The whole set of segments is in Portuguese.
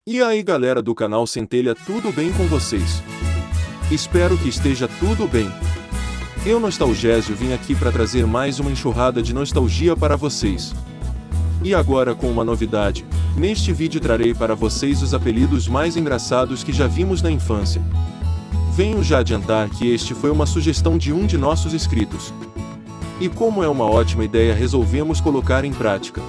E aí galera do canal Centelha, tudo bem com vocês? Espero que esteja tudo bem. Eu, Nostalgésio, vim aqui para trazer mais uma enxurrada de nostalgia para vocês. E agora com uma novidade, neste vídeo trarei para vocês os apelidos mais engraçados que já vimos na infância. Venho já adiantar que este foi uma sugestão de um de nossos inscritos. E como é uma ótima ideia, resolvemos colocar em prática.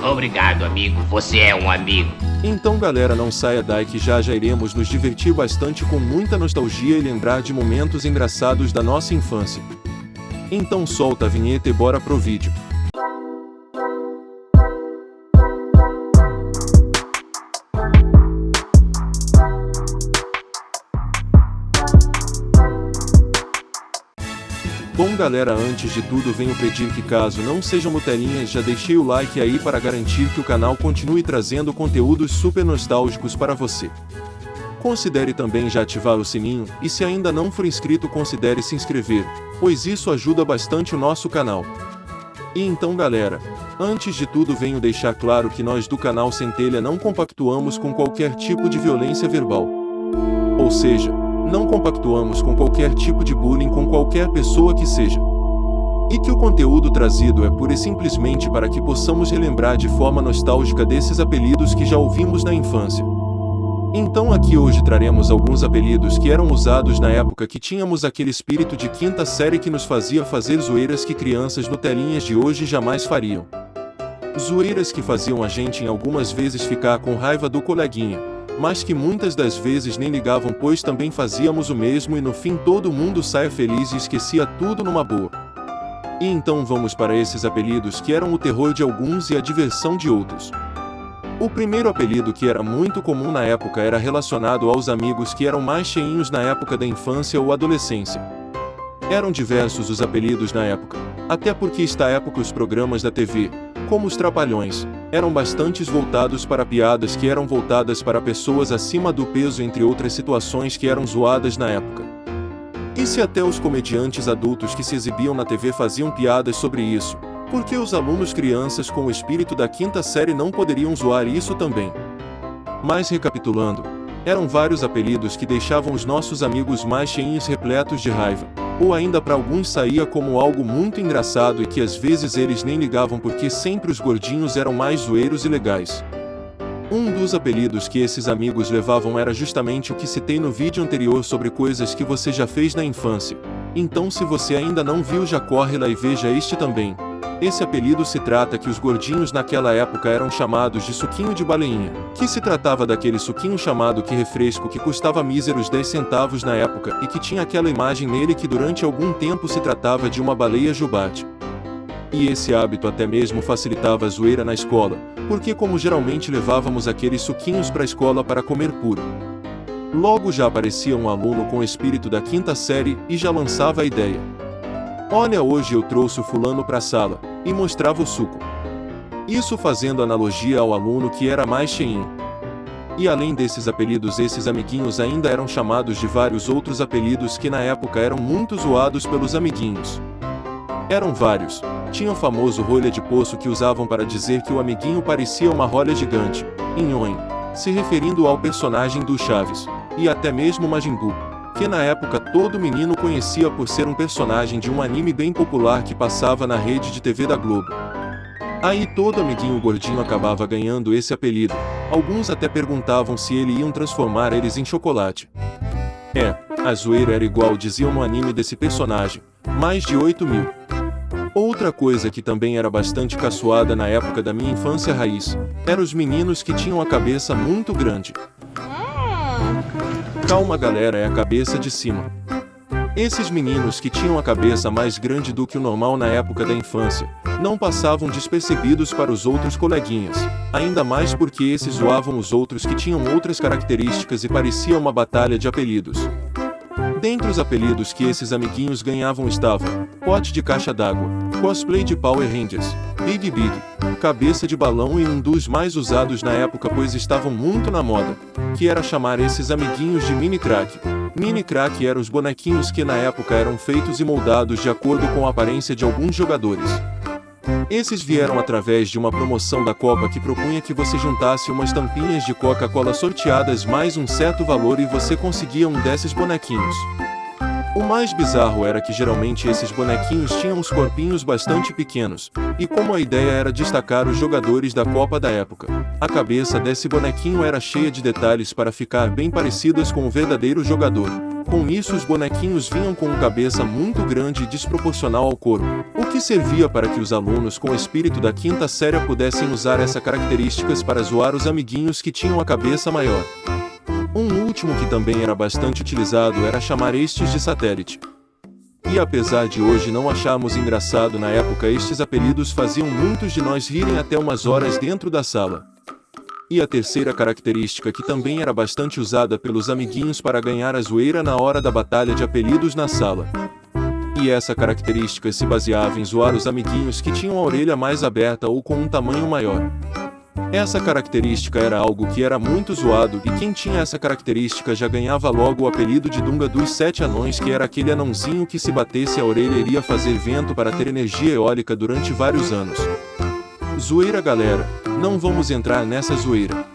Obrigado, amigo, você é um amigo. Então galera, não saia daí que já iremos nos divertir bastante com muita nostalgia e lembrar de momentos engraçados da nossa infância. Então solta a vinheta e bora pro vídeo. Bom galera, antes de tudo venho pedir que, caso não sejam Nutelinhas, já deixei o like aí para garantir que o canal continue trazendo conteúdos super nostálgicos para você. Considere também já ativar o sininho, e se ainda não for inscrito considere se inscrever, pois isso ajuda bastante o nosso canal. E então galera, antes de tudo venho deixar claro que nós do canal Centelha não compactuamos com qualquer tipo de violência verbal. Ou seja, não compactuamos com qualquer tipo de bullying com qualquer pessoa que seja. E que o conteúdo trazido é pura e simplesmente para que possamos relembrar de forma nostálgica desses apelidos que já ouvimos na infância. Então aqui hoje traremos alguns apelidos que eram usados na época que tínhamos aquele espírito de quinta série que nos fazia fazer zoeiras que crianças Nutelinhas de hoje jamais fariam. Zoeiras que faziam a gente em algumas vezes ficar com raiva do coleguinha, mas que muitas das vezes nem ligavam, pois também fazíamos o mesmo e no fim todo mundo saia feliz e esquecia tudo numa boa. E então vamos para esses apelidos que eram o terror de alguns e a diversão de outros. O primeiro apelido que era muito comum na época era relacionado aos amigos que eram mais cheinhos na época da infância ou adolescência. Eram diversos os apelidos na época, até porque esta época os programas da TV, como os Trapalhões, eram bastante voltados para piadas que eram voltadas para pessoas acima do peso, entre outras situações que eram zoadas na época. E se até os comediantes adultos que se exibiam na TV faziam piadas sobre isso, por que os alunos crianças com o espírito da quinta série não poderiam zoar isso também? Mas recapitulando, eram vários apelidos que deixavam os nossos amigos mais cheinhos repletos de raiva, ou ainda para alguns saía como algo muito engraçado e que às vezes eles nem ligavam porque sempre os gordinhos eram mais zoeiros e legais. Um dos apelidos que esses amigos levavam era justamente o que citei no vídeo anterior sobre coisas que você já fez na infância. Então se você ainda não viu, já corre lá e veja este também. Esse apelido se trata que os gordinhos naquela época eram chamados de suquinho de baleinha, que se tratava daquele suquinho chamado que refresco que custava míseros 10 centavos na época e que tinha aquela imagem nele que durante algum tempo se tratava de uma baleia jubarte. E esse hábito até mesmo facilitava a zoeira na escola, porque como geralmente levávamos aqueles suquinhos para a escola para comer puro. Logo já aparecia um aluno com o espírito da quinta série e já lançava a ideia. Olha, hoje eu trouxe o fulano para a sala, e mostrava o suco. Isso fazendo analogia ao aluno que era mais cheinho. E além desses apelidos, esses amiguinhos ainda eram chamados de vários outros apelidos que na época eram muito zoados pelos amiguinhos. Eram vários. Tinha o famoso rolha de poço que usavam para dizer que o amiguinho parecia uma rolha gigante, Inhonho, se referindo ao personagem do Chaves, e até mesmo Majin Buu, que na época todo menino conhecia por ser um personagem de um anime bem popular que passava na rede de TV da Globo. Aí todo amiguinho gordinho acabava ganhando esse apelido, alguns até perguntavam se iam transformar eles em chocolate. A zoeira era igual, diziam no anime desse personagem, mais de 8.000. Outra coisa que também era bastante caçoada na época da minha infância raiz, eram os meninos que tinham a cabeça muito grande. Calma galera, é a cabeça de cima. Esses meninos que tinham a cabeça mais grande do que o normal na época da infância, não passavam despercebidos para os outros coleguinhas, ainda mais porque esses zoavam os outros que tinham outras características e parecia uma batalha de apelidos. Dentre os apelidos que esses amiguinhos ganhavam estavam Pote de Caixa d'Água, Cosplay de Power Rangers, Big Big, Cabeça de Balão e um dos mais usados na época pois estavam muito na moda, que era chamar esses amiguinhos de Mini Crack. Mini Crack eram os bonequinhos que na época eram feitos e moldados de acordo com a aparência de alguns jogadores. Esses vieram através de uma promoção da Copa que propunha que você juntasse umas tampinhas de Coca-Cola sorteadas mais um certo valor e você conseguia um desses bonequinhos. O mais bizarro era que geralmente esses bonequinhos tinham uns corpinhos bastante pequenos, e como a ideia era destacar os jogadores da Copa da época, a cabeça desse bonequinho era cheia de detalhes para ficar bem parecidas com o verdadeiro jogador. Com isso, os bonequinhos vinham com uma cabeça muito grande e desproporcional ao corpo, o que servia para que os alunos com o espírito da quinta série pudessem usar essas características para zoar os amiguinhos que tinham a cabeça maior. Um último que também era bastante utilizado era chamar estes de satélite. E apesar de hoje não acharmos engraçado, na época estes apelidos faziam muitos de nós rirem até umas horas dentro da sala. E a terceira característica que também era bastante usada pelos amiguinhos para ganhar a zoeira na hora da batalha de apelidos na sala. E essa característica se baseava em zoar os amiguinhos que tinham a orelha mais aberta ou com um tamanho maior. Essa característica era algo que era muito zoado e quem tinha essa característica já ganhava logo o apelido de Dunga dos 7 anões, que era aquele anãozinho que se batesse a orelha iria fazer vento para ter energia eólica durante vários anos. Zoeira, galera, não vamos entrar nessa zoeira.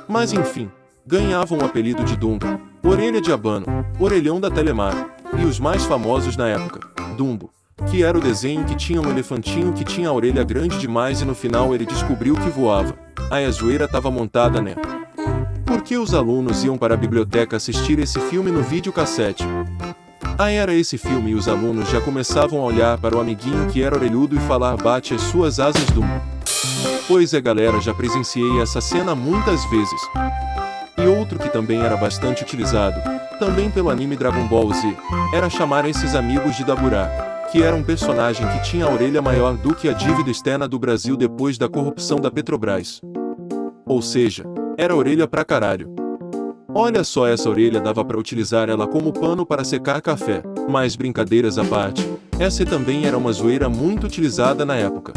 Mas enfim, ganhavam o apelido de Dunga, Orelha de Abano, Orelhão da Telemar, e os mais famosos na época, Dumbo, que era o desenho que tinha um elefantinho que tinha a orelha grande demais e no final ele descobriu que voava. Aí a zoeira tava montada, né? Porque os alunos iam para a biblioteca assistir esse filme no videocassete. Aí era esse filme e os alunos já começavam a olhar para o amiguinho que era orelhudo e falar: bate as suas asas, Dumbo. Pois é, galera, já presenciei essa cena muitas vezes. E outro que também era bastante utilizado, também pelo anime Dragon Ball Z, era chamar esses amigos de Dabura, que era um personagem que tinha a orelha maior do que a dívida externa do Brasil depois da corrupção da Petrobras. Ou seja, era orelha pra caralho. Olha só, essa orelha dava pra utilizar ela como pano para secar café. Mas brincadeiras à parte, essa também era uma zoeira muito utilizada na época.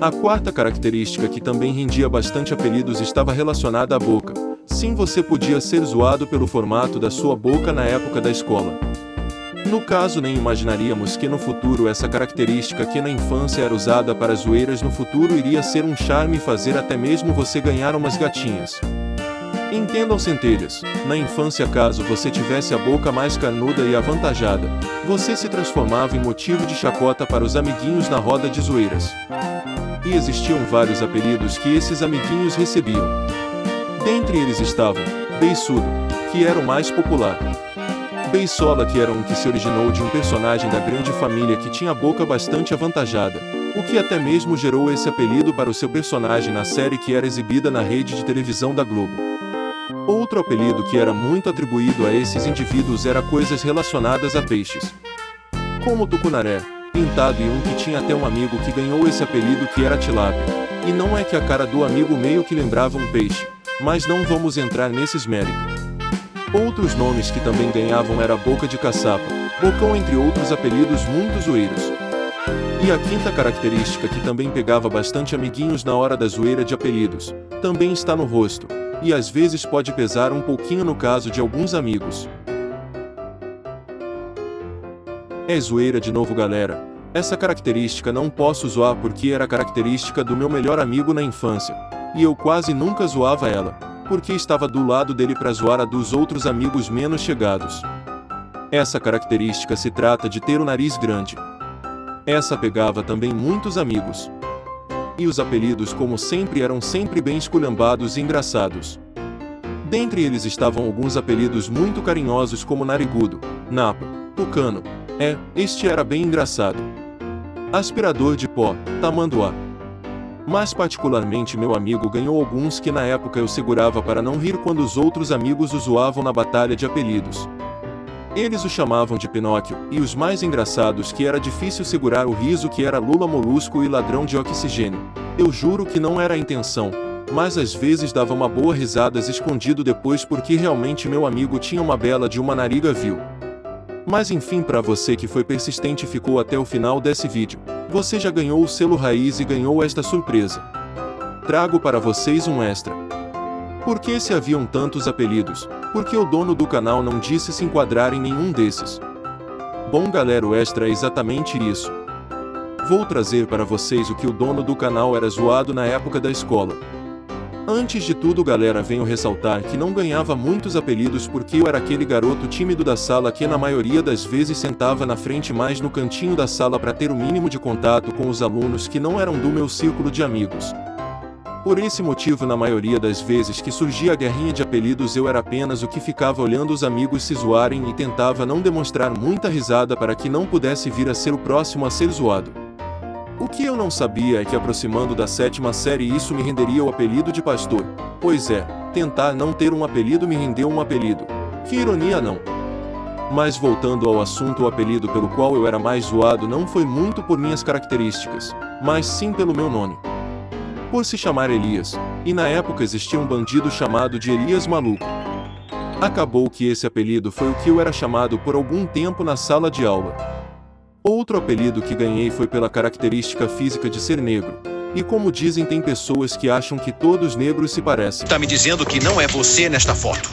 A quarta característica que também rendia bastante apelidos estava relacionada à boca. Sim, você podia ser zoado pelo formato da sua boca na época da escola. No caso, nem imaginaríamos que no futuro essa característica que na infância era usada para zoeiras no futuro iria ser um charme e fazer até mesmo você ganhar umas gatinhas. Entendam, centelhas, na infância, caso você tivesse a boca mais carnuda e avantajada, você se transformava em motivo de chacota para os amiguinhos na roda de zoeiras. E existiam vários apelidos que esses amiguinhos recebiam. Dentre eles estavam Beiçudo, que era o mais popular. Beisola, que era um que se originou de um personagem da Grande Família que tinha a boca bastante avantajada, o que até mesmo gerou esse apelido para o seu personagem na série que era exibida na rede de televisão da Globo. Outro apelido que era muito atribuído a esses indivíduos era coisas relacionadas a peixes, como tucunaré, pintado, e um que tinha até um amigo que ganhou esse apelido, que era tilápia. E não é que a cara do amigo meio que lembrava um peixe, mas não vamos entrar nesses méritos. Outros nomes que também ganhavam era boca de caçapa, bocão, entre outros apelidos muito zoeiros. E a quinta característica que também pegava bastante amiguinhos na hora da zoeira de apelidos, também está no rosto, e às vezes pode pesar um pouquinho no caso de alguns amigos. É zoeira de novo, galera. Essa característica não posso zoar porque era característica do meu melhor amigo na infância, e eu quase nunca zoava ela, porque estava do lado dele para zoar a dos outros amigos menos chegados. Essa característica se trata de ter o nariz grande. Essa pegava também muitos amigos. E os apelidos, como sempre, eram sempre bem esculhambados e engraçados. Dentre eles estavam alguns apelidos muito carinhosos como Narigudo, Napa, Tucano. Este era bem engraçado. Aspirador de pó, Tamanduá. Mas particularmente meu amigo ganhou alguns que na época eu segurava para não rir quando os outros amigos o zoavam na batalha de apelidos. Eles o chamavam de Pinóquio, e os mais engraçados que era difícil segurar o riso, que era Lula Molusco e Ladrão de Oxigênio. Eu juro que não era a intenção, mas às vezes dava uma boa risadas escondido depois porque realmente meu amigo tinha uma bela de uma nariga, viu? Mas enfim, para você que foi persistente e ficou até o final desse vídeo, você já ganhou o selo raiz e ganhou esta surpresa. Trago para vocês um extra. Por que se haviam tantos apelidos? Porque o dono do canal não disse se enquadrar em nenhum desses. Bom, galera, o extra é exatamente isso. Vou trazer para vocês o que o dono do canal era zoado na época da escola. Antes de tudo, galera, venho ressaltar que não ganhava muitos apelidos porque eu era aquele garoto tímido da sala que na maioria das vezes sentava na frente, mais no cantinho da sala para ter o mínimo de contato com os alunos que não eram do meu círculo de amigos. Por esse motivo, na maioria das vezes que surgia a guerrinha de apelidos, eu era apenas o que ficava olhando os amigos se zoarem e tentava não demonstrar muita risada para que não pudesse vir a ser o próximo a ser zoado. O que eu não sabia é que aproximando da 7ª série isso me renderia o apelido de pastor. Pois é, tentar não ter um apelido me rendeu um apelido. Que ironia, não? Mas voltando ao assunto, o apelido pelo qual eu era mais zoado não foi muito por minhas características, mas sim pelo meu nome. Por se chamar Elias, e na época existia um bandido chamado de Elias Maluco. Acabou que esse apelido foi o que eu era chamado por algum tempo na sala de aula. Outro apelido que ganhei foi pela característica física de ser negro. E como dizem, tem pessoas que acham que todos negros se parecem. Tá me dizendo que não é você nesta foto?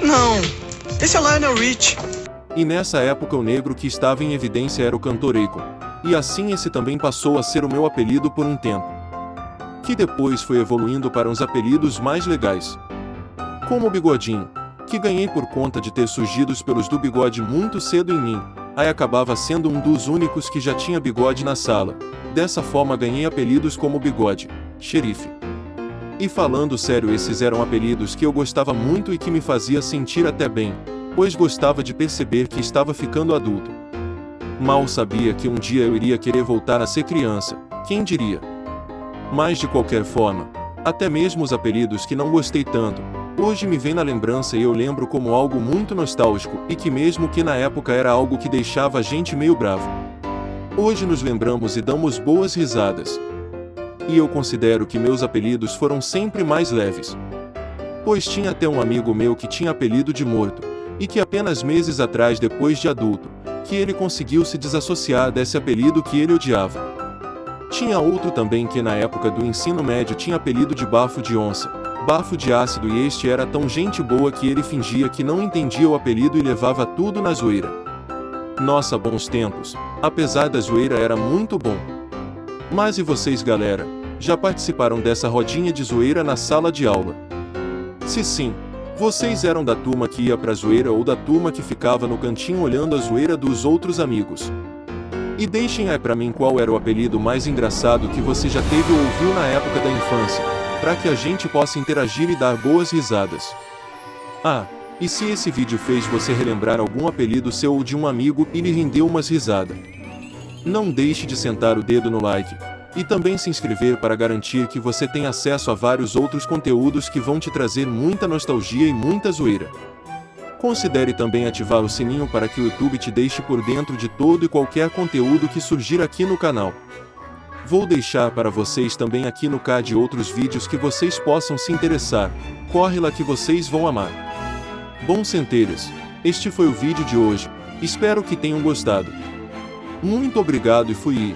Não, esse é o Lionel Rich. E nessa época o negro que estava em evidência era o cantor Akon. E assim esse também passou a ser o meu apelido por um tempo. Que depois foi evoluindo para uns apelidos mais legais. Como o Bigodinho, que ganhei por conta de ter surgido pelos do bigode muito cedo em mim. Aí acabava sendo um dos únicos que já tinha bigode na sala. Dessa forma ganhei apelidos como Bigode, Xerife. E falando sério, esses eram apelidos que eu gostava muito e que me fazia sentir até bem, pois gostava de perceber que estava ficando adulto. Mal sabia que um dia eu iria querer voltar a ser criança, quem diria? Mas de qualquer forma, até mesmo os apelidos que não gostei tanto, hoje me vem na lembrança e eu lembro como algo muito nostálgico e que mesmo que na época era algo que deixava a gente meio bravo. Hoje nos lembramos e damos boas risadas. E eu considero que meus apelidos foram sempre mais leves. Pois tinha até um amigo meu que tinha apelido de Morto, e que apenas meses atrás, depois de adulto, que ele conseguiu se desassociar desse apelido que ele odiava. Tinha outro também que na época do ensino médio tinha apelido de Bafo de Onça, Bafo de Ácido, e este era tão gente boa que ele fingia que não entendia o apelido e levava tudo na zoeira. Nossa, bons tempos, apesar da zoeira era muito bom. Mas e vocês, galera, já participaram dessa rodinha de zoeira na sala de aula? Se sim, vocês eram da turma que ia pra zoeira ou da turma que ficava no cantinho olhando a zoeira dos outros amigos? E deixem aí pra mim qual era o apelido mais engraçado que você já teve ou ouviu na época da infância, para que a gente possa interagir e dar boas risadas. Ah, e se esse vídeo fez você relembrar algum apelido seu ou de um amigo e lhe rendeu umas risadas? Não deixe de sentar o dedo no like, e também se inscrever para garantir que você tem acesso a vários outros conteúdos que vão te trazer muita nostalgia e muita zoeira. Considere também ativar o sininho para que o YouTube te deixe por dentro de todo e qualquer conteúdo que surgir aqui no canal. Vou deixar para vocês também aqui no card outros vídeos que vocês possam se interessar. Corre lá que vocês vão amar. Bom, centelhas, este foi o vídeo de hoje. Espero que tenham gostado. Muito obrigado e fui.